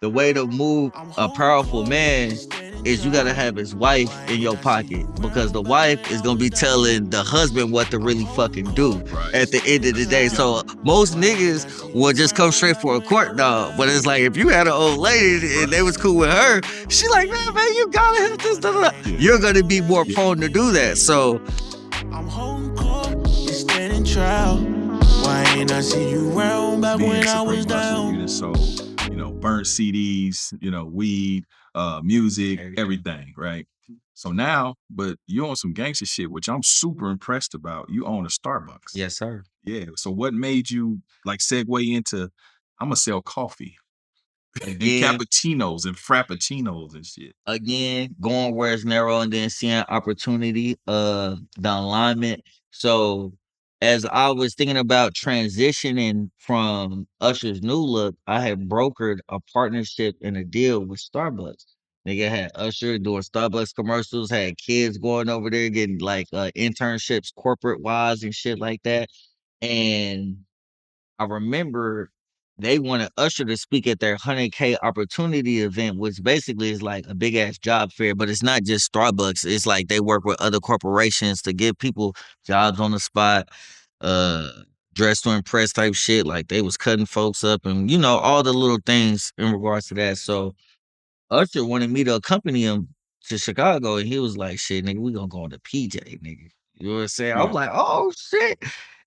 the way to move a powerful man is you gotta have his wife in your pocket because the wife is gonna be telling the husband what to really fucking do Right. at the end of the day. So most niggas will just come straight for a court dog. But it's like if you had an old lady and they was cool with her, she like, man, you gotta have this. Da, da, da. Yeah. You're gonna be more prone to do that. So I'm holding court, you standing trial. Why ain't I see you around back Being when I was Supreme Hustler, down? you done sold, burnt CDs, weed, music, everything, right? So now, but you on some gangster shit, which I'm super impressed about. You own a Starbucks. yes, sir. Yeah. So what made you like segue into I'm gonna sell coffee and Again, cappuccinos and frappuccinos and shit? again, going where it's narrow and then seeing opportunity, the alignment. So as I was thinking about transitioning from Usher's New Look, I had brokered a partnership and a deal with Starbucks. Nigga had Usher doing Starbucks commercials, had kids going over there getting like internships corporate wise and shit like that. And I remember they wanted Usher to speak at their 100K opportunity event, which basically is like a big ass job fair, but it's not just Starbucks. It's like they work with other corporations to give people jobs on the spot, uh, dress to impress type shit. Like they was cutting folks up and all the little things in regards to that. So Usher wanted me to accompany him to Chicago, and he was like, "Shit, nigga, we gonna go on the PJ, nigga." You know what I'm saying? I'm like, "Oh shit!"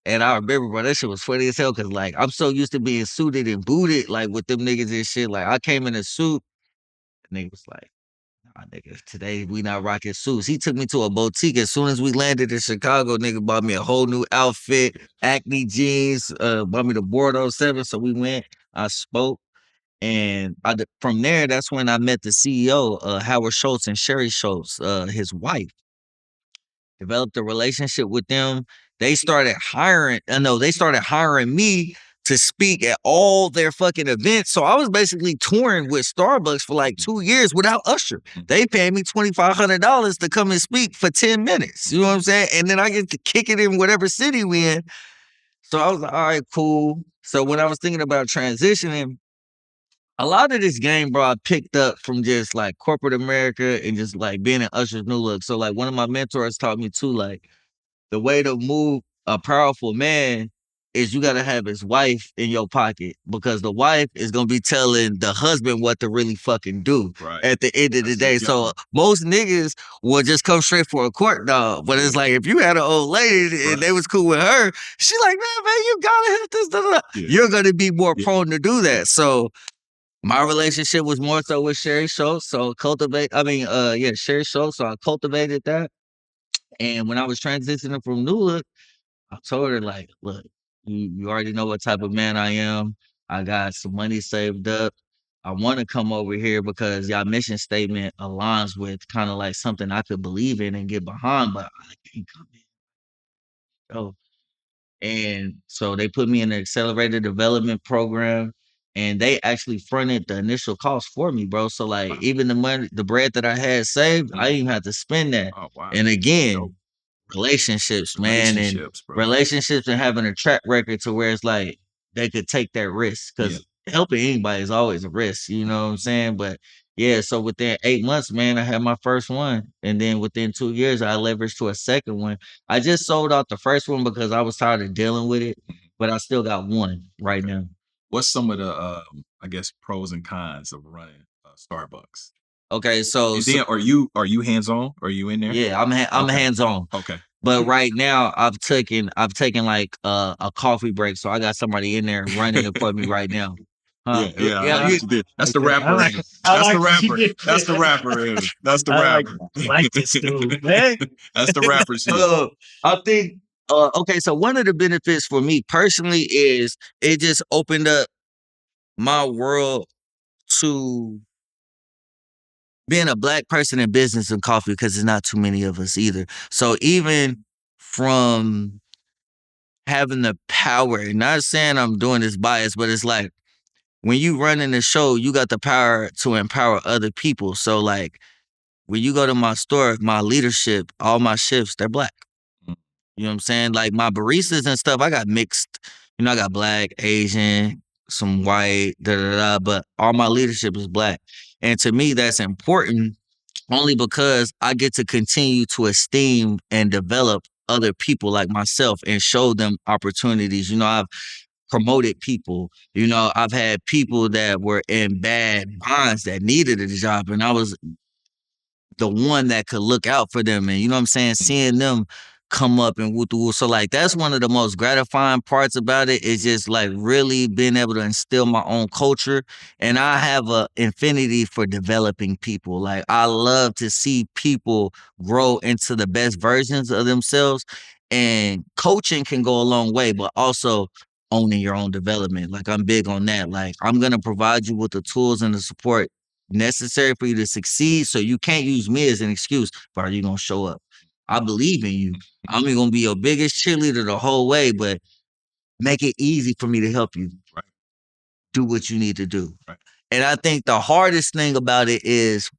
And I remember, bro, that shit was funny as hell because, like, I'm so used to being suited and booted, like with them niggas and shit. Like, I came in a suit, and nigga was like, "Nah, nigga, today we not rocking suits." He took me to a boutique as soon as we landed in Chicago. Nigga bought me a whole new outfit, Acne jeans, bought me the Bordeaux 7. So we went. I spoke. And from there, that's when I met the CEO, Howard Schultz and Sherry Schultz, his wife. Developed a relationship with them. They started hiring. No, they started hiring me to speak at all their fucking events. So I was basically touring with Starbucks for like 2 years without Usher. They paid me $2,500 to come and speak for 10 minutes. You know what I'm saying? And then I get to kick it in whatever city we in. So I was like, all right, cool. So when I was thinking about transitioning, a lot of this game, bro, I picked up from just like corporate America and just like being in Usher's New Look. So like one of my mentors taught me too, like the way to move a powerful man is you gotta have his wife in your pocket because the wife is gonna be telling the husband what to really fucking do at the end of the day. So most niggas will just come straight for a court dog. But it's like if you had an old lady and they was cool with her, she like, man, you gotta have this. Da, da, da. You're gonna be more prone to do that. So my relationship was more so with Sherry Schultz, so Sherry Schultz, so I cultivated that. And when I was transitioning from New Look, I told her like, look, you already know what type of man I am. I got some money saved up. I want to come over here because y'all mission statement aligns with kind of like something I could believe in and get behind, but I can't come in. So and so they put me in the accelerated development program and they actually fronted the initial cost for me, bro. So like even the money, the bread that I had saved, I didn't even have to spend that. Oh wow. And again, Dope. relationships, man, and Bro. relationships and having a track record to where it's like they could take that risk because helping anybody is always a risk, you know what I'm saying? But yeah, so within 8 months, man, I had my first one. And then within 2 years, I leveraged to a second one. I just sold out the first one because I was tired of dealing with it, but I still got one right now. What's some of the I guess pros and cons of running Starbucks? Okay, so, And so then are you hands on? Are you in there? yeah, I'm Okay. hands on. Okay. But right now, I've taken like a coffee break, so I got somebody in there running it for me right now. Huh? Yeah, I like what you did. That's the rapper. I like That's the what you rapper. did. That's the rapper. That's the I rapper. like this dude, man. That's the rapper shit. I think okay, so one of the benefits for me personally is it just opened up my world to being a black person in business and coffee because there's not too many of us either. So even from having the power, not saying I'm doing this bias, but it's like when you running the show, you got the power to empower other people. So like when you go to my store, my leadership, all my shifts, they're black. You know what I'm saying? Like my baristas and stuff, I got mixed. I got black, Asian, some white, but all my leadership is black. And to me, that's important only because I get to continue to esteem and develop other people like myself and show them opportunities. I've promoted people. I've had people that were in bad bonds that needed a job, and I was the one that could look out for them, and you know what I'm saying, seeing them come up and woo woo. So like that's one of the most gratifying parts about it is just like really being able to instill my own culture. And I have a infinity for developing people. Like I love to see people grow into the best versions of themselves. And coaching can go a long way, but also owning your own development. Like I'm big on that. Like I'm gonna provide you with the tools and the support necessary for you to succeed. So you can't use me as an excuse, but are you gonna show up? I believe in you. I'm gonna be your biggest cheerleader the whole way, but make it easy for me to help you. Right. Do what you need to do. Right. And I think the hardest thing about it is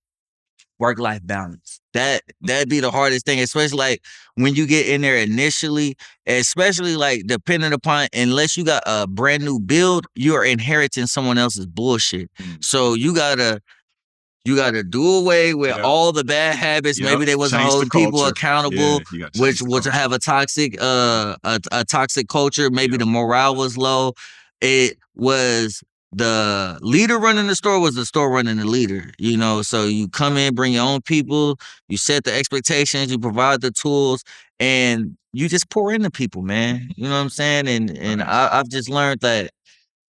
work-life balance. That'd be the hardest thing, especially like when you get in there initially, especially like depending upon, unless you got a brand new build, you're inheriting someone else's bullshit. So you gotta do away with all the bad habits. Maybe they wasn't Change the holding people culture. accountable, Yeah, you gotta change which the have a toxic a toxic culture. Maybe the morale was low. It was the leader running the store was the store running the leader. So you come in, bring your own people, you set the expectations, you provide the tools, and you just pour into people, man. You know what I'm saying? And I've just learned that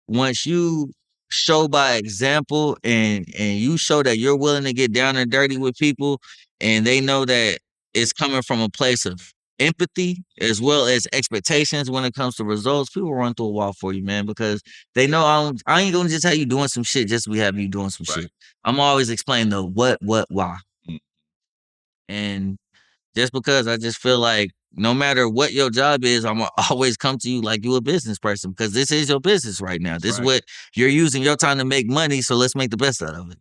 once you show by example and you show that you're willing to get down and dirty with people and they know that it's coming from a place of empathy as well as expectations when it comes to results, people run through a wall for you, man, because they know I ain't gonna just have you doing some shit just to have you doing some shit. I'm always explaining the what, why. And just because I just feel like no matter what your job is, I'm gonna always come to you like you a business person because this is your business right now. This is what you're using your time to make money, so let's make the best out of it.